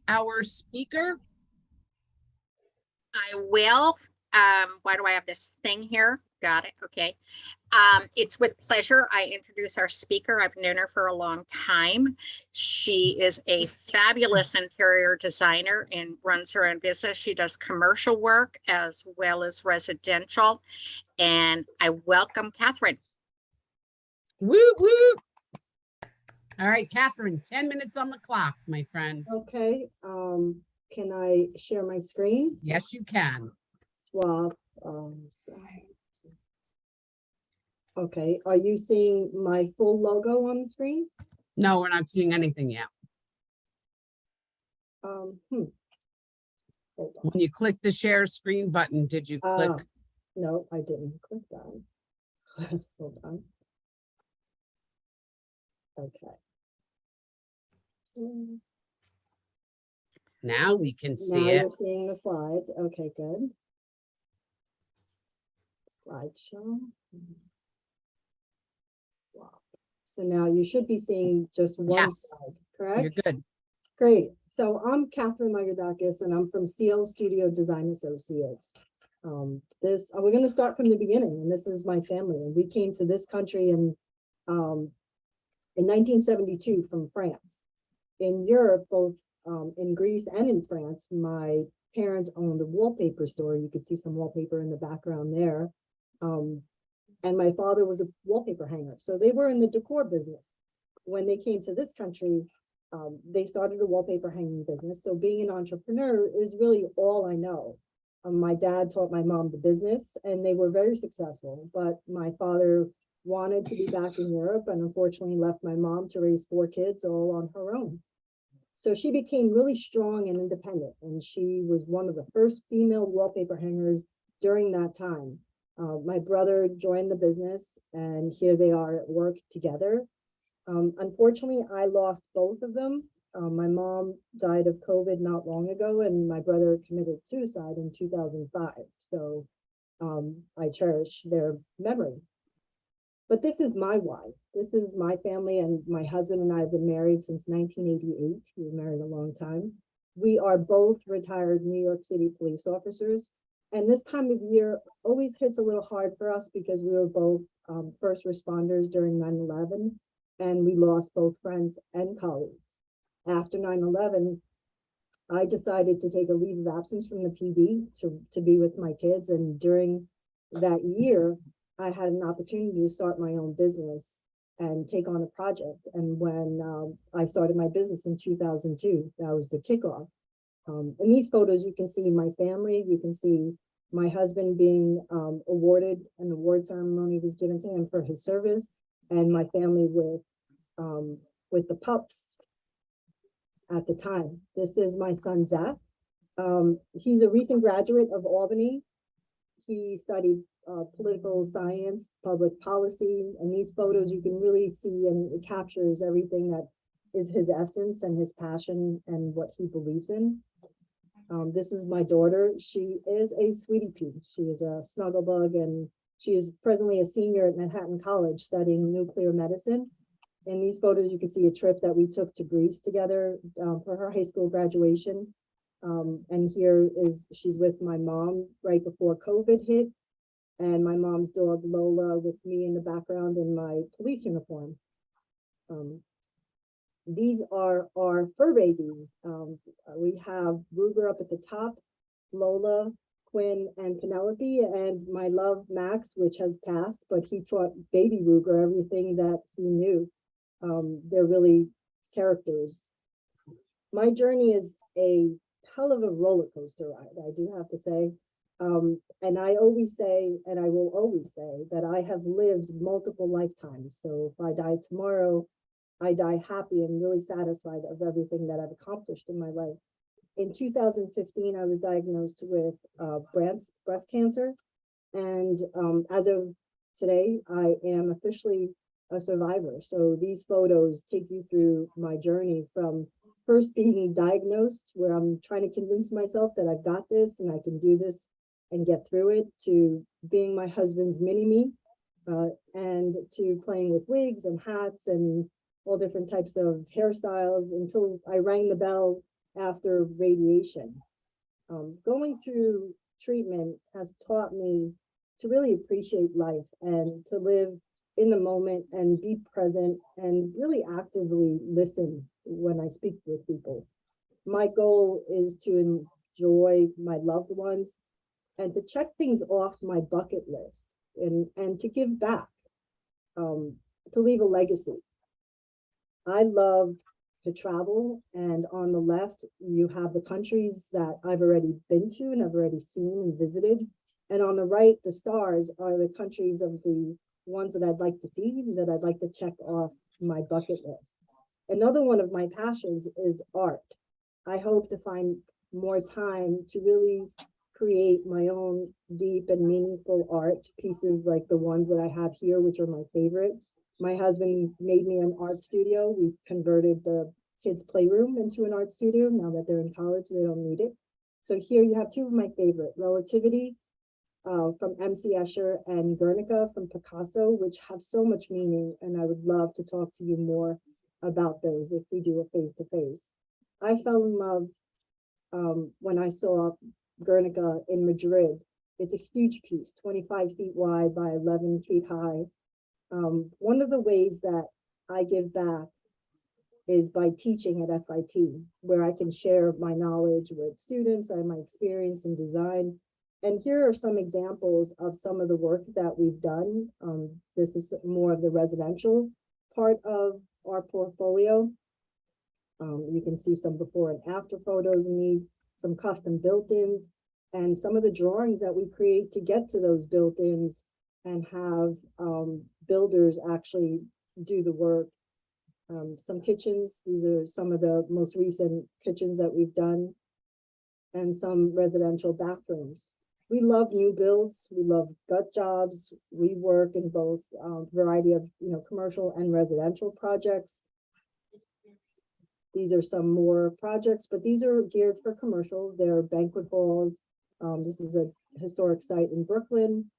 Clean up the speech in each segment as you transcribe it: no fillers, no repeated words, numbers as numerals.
our speaker? I will. Why do I have this thing here? Got it. Okay. It's with pleasure I introduce our speaker. I've known her for a long time. She is a fabulous interior designer and runs her own business. She does commercial work as well as residential. And I welcome Catherine. Woo woo. All right, Catherine, 10 minutes on the clock, my friend. Okay, can I share my screen? Yes, you can. Swap. Okay, are you seeing my full logo on the screen? No, we're not seeing anything yet. Hold on. When you click the share screen button, did you click? No, I didn't click that. Hold on. Okay. Now we can see Now it. you're seeing the slides. Okay, good. Slideshow. Wow. So now you should be seeing just one Yes. slide, correct? You're good. Great. So I'm Catherine Lagodakis, and I'm from CL Studio Design Associates. We're going to start from the beginning, and this is my family. And we came to this country in 1972 from France. In Europe, both in Greece and in France, my parents owned a wallpaper store. You could see some wallpaper in the background there. And my father was a wallpaper hanger. So they were in the decor business. When they came to this country, they started a wallpaper hanging business. So being an entrepreneur is really all I know. My dad taught my mom the business, and they were very successful. But my father wanted to be back in Europe, and unfortunately left my mom to raise 4 kids all on her own. So she became really strong and independent, and she was one of the first female wallpaper hangers during that time. My brother joined the business, and here they are at work together. Unfortunately, I lost both of them. My mom died of COVID not long ago, and my brother committed suicide in 2005. So I cherish their memory. But this is my why. This is my family, and my husband and I have been married since 1988. We were married a long time. We are both retired New York City police officers. And this time of year always hits a little hard for us because we were both first responders during 9/11, and we lost both friends and colleagues. After 9/11, I decided to take a leave of absence from the PD to be with my kids. And during that year, I had an opportunity to start my own business and take on a project. And when I started my business in 2002, that was the kickoff. In these photos, you can see my family. You can see my husband being awarded. An award ceremony was given to him for his service, and my family with the pups at the time. This is my son, Zach. He's a recent graduate of Albany. He studied political science, public policy, and these photos you can really see, and it captures everything that is his essence and his passion and what he believes in. This is my daughter. She is a sweetie pea. She is a snuggle bug, and she is presently a senior at Manhattan College studying nuclear medicine. In these photos, you can see a trip that we took to Greece together for her high school graduation. And here she's with my mom right before COVID hit, and my mom's dog Lola with me in the background in my police uniform. These are our fur babies. We have Ruger up at the top, Lola, Quinn, and Penelope, and my love Max, which has passed, but he taught baby Ruger everything that he knew. They're really characters. My journey is a hell of a roller coaster ride, I do have to say. And I always say, and I will always say, that I have lived multiple lifetimes. So if I die tomorrow, I die happy and really satisfied of everything that I've accomplished in my life. In 2015, I was diagnosed with breast cancer. And as of today, I am officially a survivor. So these photos take you through my journey from first being diagnosed, where I'm trying to convince myself that I've got this and I can do this and get through it, to being my husband's mini-me, and to playing with wigs and hats and all different types of hairstyles, until I rang the bell after radiation. Going through treatment has taught me to really appreciate life and to live in the moment and be present and really actively listen when I speak with people. My goal is to enjoy my loved ones and to check things off my bucket list and to give back, to leave a legacy. I love to travel, and on the left, you have the countries that I've already been to and I've already seen and visited. And on the right, the stars are the countries of the ones that I'd like to see, that I'd like to check off my bucket list. Another one of my passions is art. I hope to find more time to really create my own deep and meaningful art pieces like the ones that I have here, which are my favorite. My husband made me an art studio. We converted the kids' playroom into an art studio. Now that they're in college, they don't need it. So here you have two of my favorite, Relativity from MC Escher and Guernica from Picasso, which have so much meaning. And I would love to talk to you more about those if we do a face-to-face. I fell in love when I saw Guernica in Madrid. It's a huge piece, 25 feet wide by 11 feet high. One of the ways that I give back is by teaching at FIT, where I can share my knowledge with students and my experience in design. And here are some examples of some of the work that we've done. This is more of the residential part of our portfolio. You can see some before and after photos in these, some custom built-ins, and some of the drawings that we create to get to those built-ins and have builders actually do the work. Some kitchens, these are some of the most recent kitchens that we've done, and some residential bathrooms. We love new builds, we love gut jobs. We work in both variety of commercial and residential projects. These are some more projects, but these are geared for commercial. They're banquet halls. This is a historic site in Brooklyn.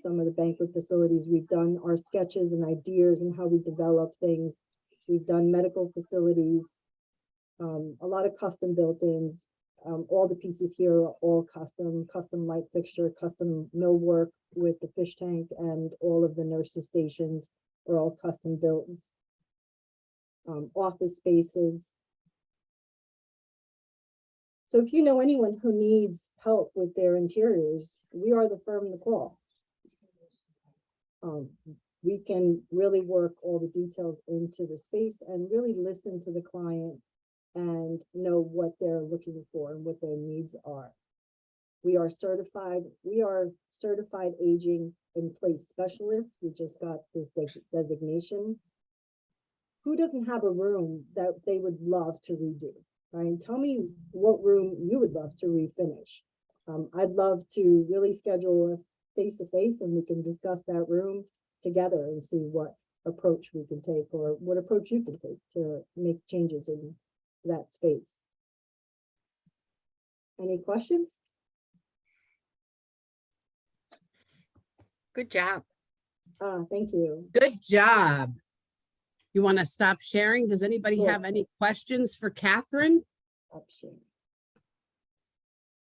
Some of the banquet facilities we've done are sketches and ideas and how we develop things. We've done medical facilities, a lot of custom built-ins. All the pieces here are all custom light fixture, custom millwork with the fish tank, and all of the nurses' stations are all custom built. Office spaces. So if you know anyone who needs help with their interiors, we are the firm to call. We can really work all the details into the space and really listen to the client and know what they're looking for and what their needs are. We are certified aging in place specialists. We just got this designation. Who doesn't have a room that they would love to redo, right? Tell me what room you would love to refinish. I'd love to really schedule a face-to-face and we can discuss that room together and see what approach we can take or what approach you can take to make changes in that space. Any questions? Good job. Thank you. Good job. You want to stop sharing? Does anybody Sure. have any questions for Catherine? Stop sharing.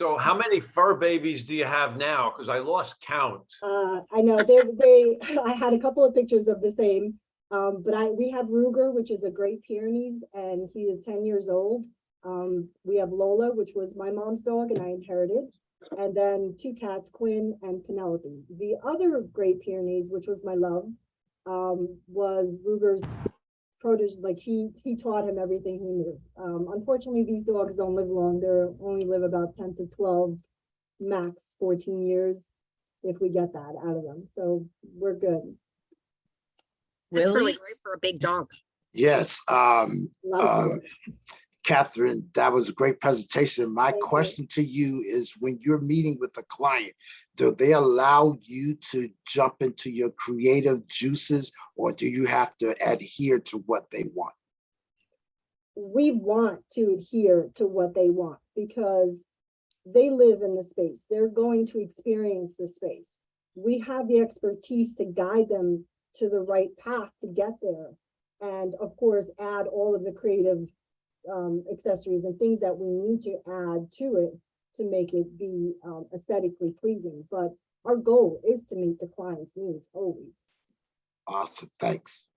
So how many fur babies do you have now? Because I lost count. I know I had a couple of pictures of the same, but we have Ruger, which is a Great Pyrenees, and he is 10 years old. We have Lola, which was my mom's dog and I inherited, and then two cats, Quinn and Penelope. The other Great Pyrenees, which was my love, was Ruger's protege. Like he taught him everything he knew. Unfortunately, these dogs don't live long. They only live about 10 to 12, max 14 years, if we get that out of them. So we're good. That's really Really? great for a big dog. Yes, A lot of people. Catherine, that was a great presentation. My Thank you. question to you is, when you're meeting with a client, do they allow you to jump into your creative juices, or do you have to adhere to what they want? We want to adhere to what they want because they live in the space. They're going to experience the space. We have the expertise to guide them to the right path to get there. And of course, add all of the creative accessories and things that we need to add to it to make it be aesthetically pleasing. But our goal is to meet the client's needs always. Awesome, thanks.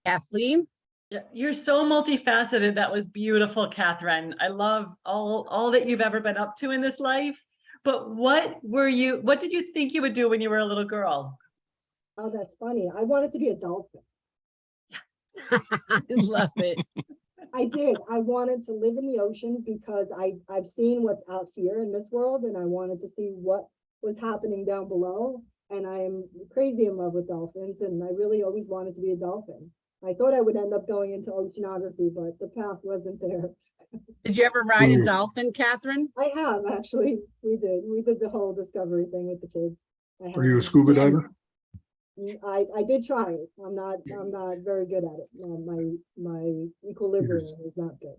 Kathleen? Yeah, you're so multifaceted. That was beautiful, Catherine. I love all that you've ever been up to in this life. But what did you think you would do when you were a little girl? Oh, that's funny. I wanted to be a dolphin. I love it. I did. I wanted to live in the ocean because I've seen what's out here in this world, and I wanted to see what was happening down below. And I am crazy in love with dolphins, and I really always wanted to be a dolphin. I thought I would end up going into oceanography, but the path wasn't there. Did you ever ride a dolphin, Catherine? I have actually. We did the whole discovery thing with the kids. Are you a scuba diver? I did try it. I'm not very good at it. My equilibrium is not good.